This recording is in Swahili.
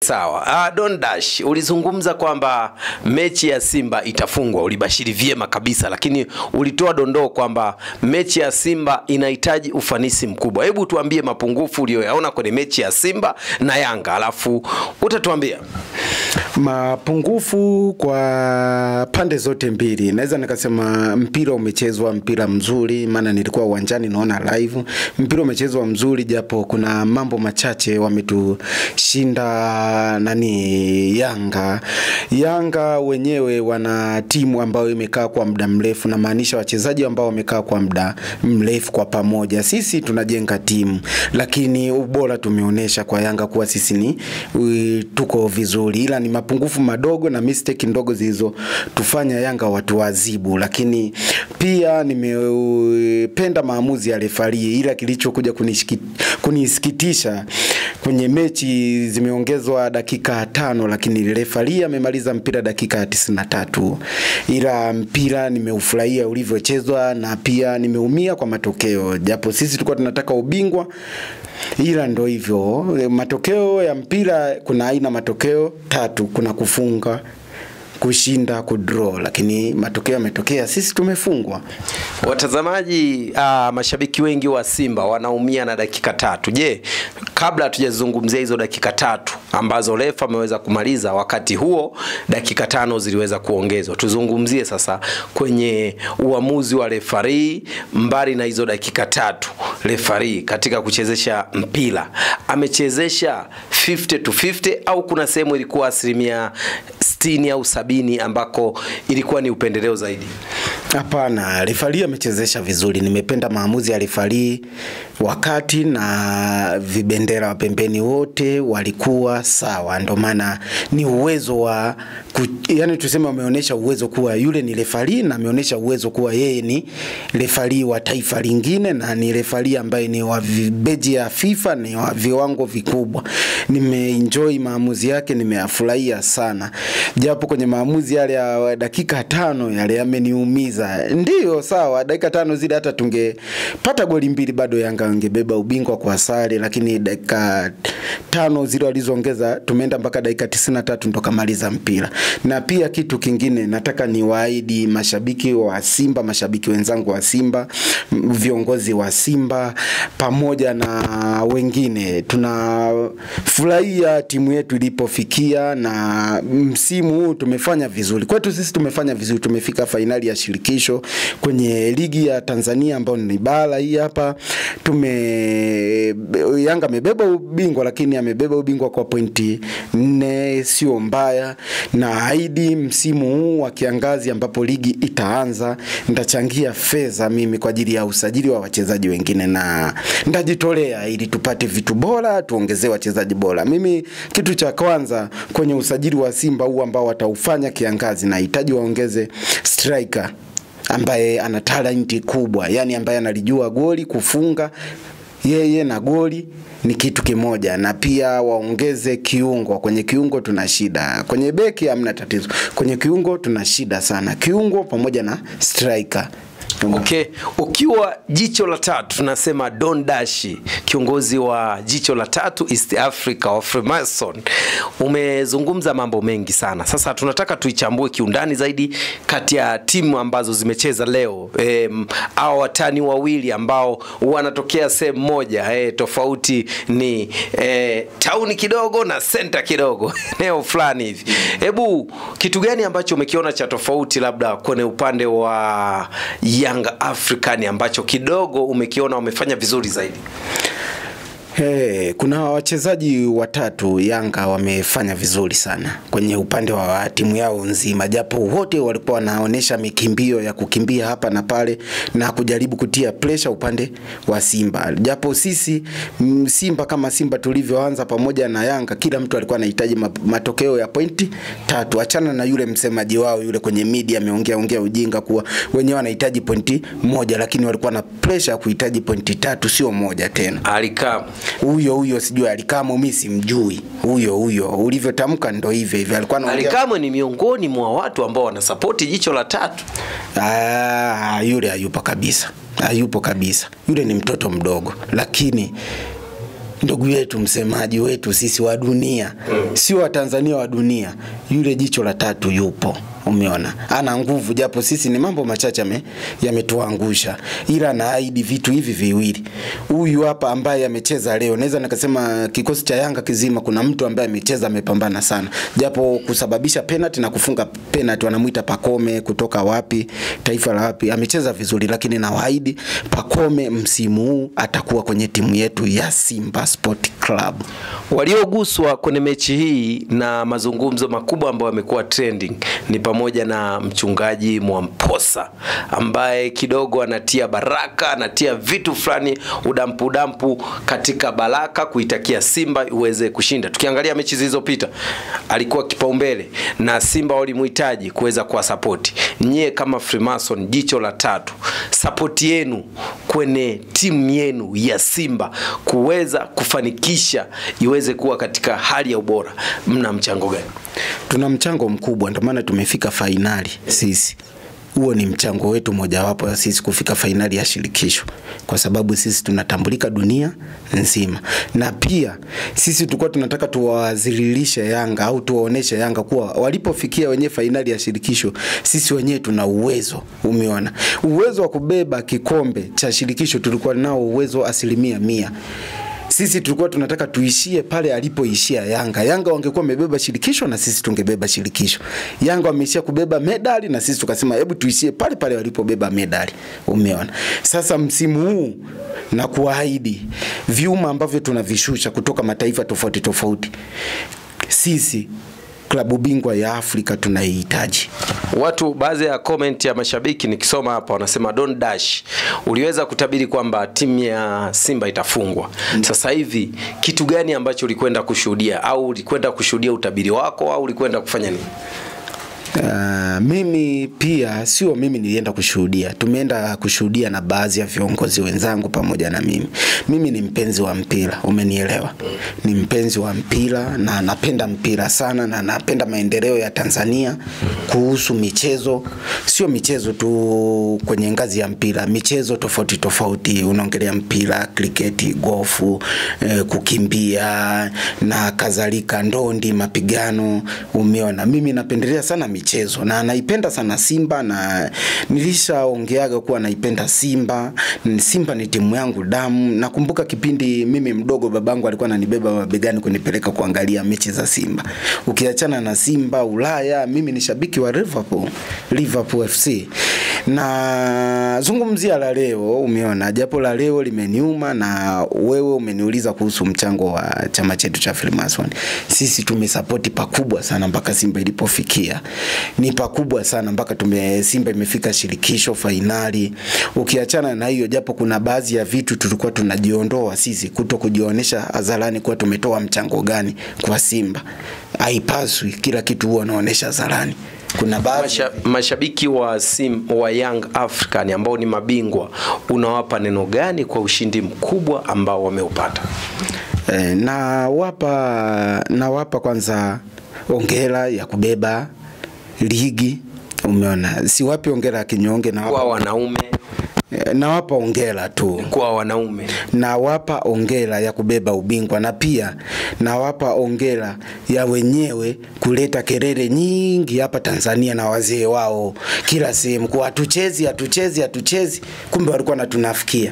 Sawa. Don Dash, ulizungumza kwamba mechi ya Simba itafungwa, ulibashiri vyema kabisa, lakini ulitoa dondoo kwamba mechi ya Simba inahitaji ufanisi mkubwa. Hebu tuambie mapungufu uliyoyaona kwenye mechi ya Simba na Yanga, alafu utatuambia mapungufu kwa pande zote mbili. Naweza nikasema mpira umechezwa, mpira mzuri, maana nilikuwa uwanjani naona live. Mpira umechezwa mzuri, japo kuna mambo machache wametushinda Yanga wenyewe wana timu ambayo imekaa kwa muda mrefu, na maanisha wachezaji ambao wamekaa kwa muda mrefu kwa pamoja. Sisi tunajenga timu, lakini ubora tumeonesha kwa Yanga kuwa sisi ni tuko vizuri, ila ni mapungufu madogo na mistake ndogo zilizo tufanya Yanga watu wazibu. Lakini pia nimependa maamuzi ya refari, ila kilichokuja kunisikitisha kwenye mechi zimeongezwa dakika 5, lakini refari amemaliza mpira dakika 93. Ila mpira nimeufurahia ulivyochezwa, na pia nimeumia kwa matokeo, japo sisi tulikuwa tunataka ubingwa. Ila ndo hivyo matokeo ya mpira, kuna aina matokeo 3, kuna kufunga, kushinda, kudraw, lakini matokeo yametokea sisi tumefungwa. Watazamaji, mashabiki wengi wa Simba wanaumia na dakika 3. Je, kabla hatujazungumzia hizo dakika 3 ambazo refa ameweza kumaliza, wakati huo dakika 5 ziliweza kuongezwa, tuzungumzie sasa kwenye uamuzi wa refari. Mbali na hizo dakika 3, refari katika kuchezesha mpira amechezesha 50-50 au kuna sehemu ilikuwa 60 au 70 ambako ilikuwa ni upendeleo zaidi? Hapana, refari amechezesha vizuri. Nimependa maamuzi ya refari, wakati na vibendera pembeni wote walikuwa sawa. Ndio maana ni uwezo wa yani tuseme wameonyesha uwezo kuwa yule ni refari, na ameonyesha uwezo kuwa yeye ni refari wa taifa lingine, na ni refari ambaye ni wa beji ya FIFA, ni wa viwango vikubwa. Nimeenjoy maamuzi yake, nimeyafurahia sana. Japo kwenye maamuzi yale ya dakika 5 yale yameniumiza. Ndio sawa, dakika 5 zile hata tungepata goli 2 bado Yanga wangebeba ubingwa kwa sare, lakini dakika 5 zile walizoongeza tumeenda mpaka dakika 93 ndo kamaliza mpira. Na pia kitu kingine nataka niwaahidi mashabiki wa Simba, mashabiki wenzangu wa Simba, viongozi wa Simba pamoja na wengine, tunafurahia timu yetu ilipofikia, na msimu huu tumefanya vizuri. Kwetu sisi tumefanya vizuri, tumefika finali ya shirikisho kwenye ligi ya Tanzania ambayo ni bara hii hapa. Yanga amebeba ubingwa, lakini amebeba ubingwa kwa pointi 4, sio mbaya. Na haidi msimu huu wa kiangazi ambapo ligi itaanza, nitachangia fedha mimi kwa ajili ya usajili wa wachezaji wengine, na nitajitolea ili tupate vitu bora, tuongezee wachezaji bora. Mimi kitu cha kwanza kwenye usajili wa Simba huu ambao wataufanya kiangazi, na hitaji waongeze striker ambaye ana talenti kubwa, yani ambaye analijua goli, kufunga. Yeye na goli ni kitu kimoja. Na pia waongeze kiungo. Kwenye kiungo tuna shida, kwenye beki hamna tatizo, kwenye kiungo tuna shida sana. Kiungo pamoja na striker. Okay, ukiwa jicho la 3, tunasema Don Dash, kiongozi wa jicho la 3 East Africa wa Freemason, umezungumza mambo mengi sana. Sasa tunataka tuichambue kiundani zaidi kati ya timu ambazo zimecheza leo. Hao watani wawili ambao wanatokea sehemu moja, tofauti ni town kidogo na center kidogo, eneo fulani hivi. Hebu kitu gani ambacho umekiona cha tofauti labda kwenye upande wa Young African ambacho kidogo umekiona umefanya vizuri zaidi? Kuna wachezaji 3 Yanga wamefanya vizuri sana kwenye upande wa timu yao nzima, japo wote walikuwa wanaonesha mikimbio ya kukimbia hapa na pale na kujaribu kutia pressure upande wa Simba. Japo sisi Simba kama Simba tulivyoanza pamoja na Yanga, kila mtu alikuwa anahitaji matokeo ya pointi 3. Achana na yule msemaji wao yule kwenye media ameongea ujinga kuwa wenyewe wanahitaji pointi 1, lakini walikuwa na pressure ya kuhitaji pointi 3, sio 1 tena. Alikam huyo sijui Alikamo, mimi simjui. Huyo ulivyotamka ndo hivyo alikuwa anaongea. Alikamo ni miongoni mwa watu ambao wanasupport jicho la 3. Yule hayupo kabisa. Yule ni mtoto mdogo, lakini ndugu yetu, msemaji wetu sisi wa dunia, sio wa Tanzania, wa dunia, yule jicho la tatu yupo. Umeona, ana nguvu, japo sisi ni mambo machache yametuangusha, ila anaahidi vitu hivi viwili. Huyu hapa ambaye amecheza leo, naweza nikasema kikosi cha Yanga kizima kuna mtu ambaye amecheza, amepambana sana, japo kusababisha penalty na kufunga penalty, wanamuita Pacome kutoka wapi, taifa la wapi, amecheza vizuri, lakini nawaahidi Pacome msimu huu atakuwa kwenye timu yetu ya Simba Sport Club. Walioguswa kwenye mechi hii na mazungumzo makubwa ambayo yamekuwa trending ni pamoja na mchungaji Mwamposa ambaye kidogo anatia baraka, anatia vitu fulani udampu katika baraka kuitakia Simba iweze kushinda. Tukiangalia mechi zilizopita alikuwa kipaumbele na Simba walimhitaji kuweza kuwa support. Nyie kama Freemason jicho la tatu, support yenu kwenye timu yenu ya Simba kuweza kufanikisha iweze kuwa katika hali ya ubora, mna mchango gani? Tuna mchango mkubwa, ndio maana tumefika fainali sisi. Huo ni mchango wetu mojawapo ya sisi kufika fainali ya shirikisho, kwa sababu sisi tunatambulika dunia nzima. Na pia sisi tulikuwa tunataka tuwazililishe Yanga au tuwaoneshe Yanga kuwa walipofikia wenyewe fainali ya shirikisho, sisi wenyewe tuna uwezo. Umeona, uwezo wa kubeba kikombe cha shirikisho tulikuwa nao uwezo 100%. Sisi tulikuwa tunataka tuishie pale alipoishia Yanga. Yanga wangekuwa wamebeba shirikisho na sisi tungebeba shirikisho. Yanga wameishia kubeba medali na sisi tukasema hebu tuishie pale pale walipobeba medali. Umeona. Sasa msimu huu na kuahidi vyuma ambavyo tunavishusha kutoka mataifa tofauti tofauti, sisi klabu bingwa ya Afrika tunaihitaji. Watu baadhi ya comment ya mashabiki nikisoma hapa wanasema Don Dash, uliweza kutabiri kwamba timu ya Simba itafungwa. Sasa hivi kitu gani ambacho ulikwenda kushuhudia, au ulikwenda kushuhudia utabiri wako, au ulikwenda kufanya nini? Mimi pia sio mimi nilienda kushuhudia, tumeenda kushuhudia na baadhi ya viongozi wenzangu pamoja na mimi. Mimi ni mpenzi wa mpira, umenielewa? Ni mpenzi wa mpira na napenda mpira sana na napenda maendeleo ya Tanzania kuhusu michezo. Sio michezo tu kwenye ngazi ya mpira, michezo tofauti tofauti, unaongelea mpira, kriketi, gofu, kukimbia na kadhalika, ndondi, mapigano. Umeona, mimi napendelea sana michezo na naipenda sana Simba, na nilishaongeaga kuwa naipenda Simba. Simba ni timu yangu damu. Nakumbuka kipindi mimi mdogo babangu alikuwa ananibeba mabegani kunipeleka kuangalia mechi za Simba. Ukiachana na Simba Ulaya, mimi ni shabiki wa Liverpool FC. Na zungumzia la leo, umeona, japo la leo limeniuma na wewe umeniuliza kuhusu mchango wa chama chetu cha Freemason. Sisi tumesapoti pakubwa sana mpaka Simba ilipofikia. Ni pakubwa sana mpaka Simba imefika shirikisho fainali. Ukiachana na hiyo, japo kuna baadhi ya vitu tulikuwa tunajiondoa sisi, kuto kujionesha hadharani kwa tumetoa mchango gani kwa Simba. Haipaswi kila kitu huwa naonesha hadharani. Kuna baadhi mashabiki wa Young African ambao ni mabingwa, unawapa neno gani kwa ushindi mkubwa ambao wameupata? Na wapa kwanza hongera ya kubeba ligi. Umeona, si wapi hongera kinyonge, na kwa wanaume na wapa hongera tu kwa wanaume, na wapa hongera ya kubeba ubingwa, na pia na wapa hongera ya wenyewe kuleta kelele nyingi hapa Tanzania na wazee wao kila sehemu kwa hatuchezi, kumbe walikuwa natunafikia.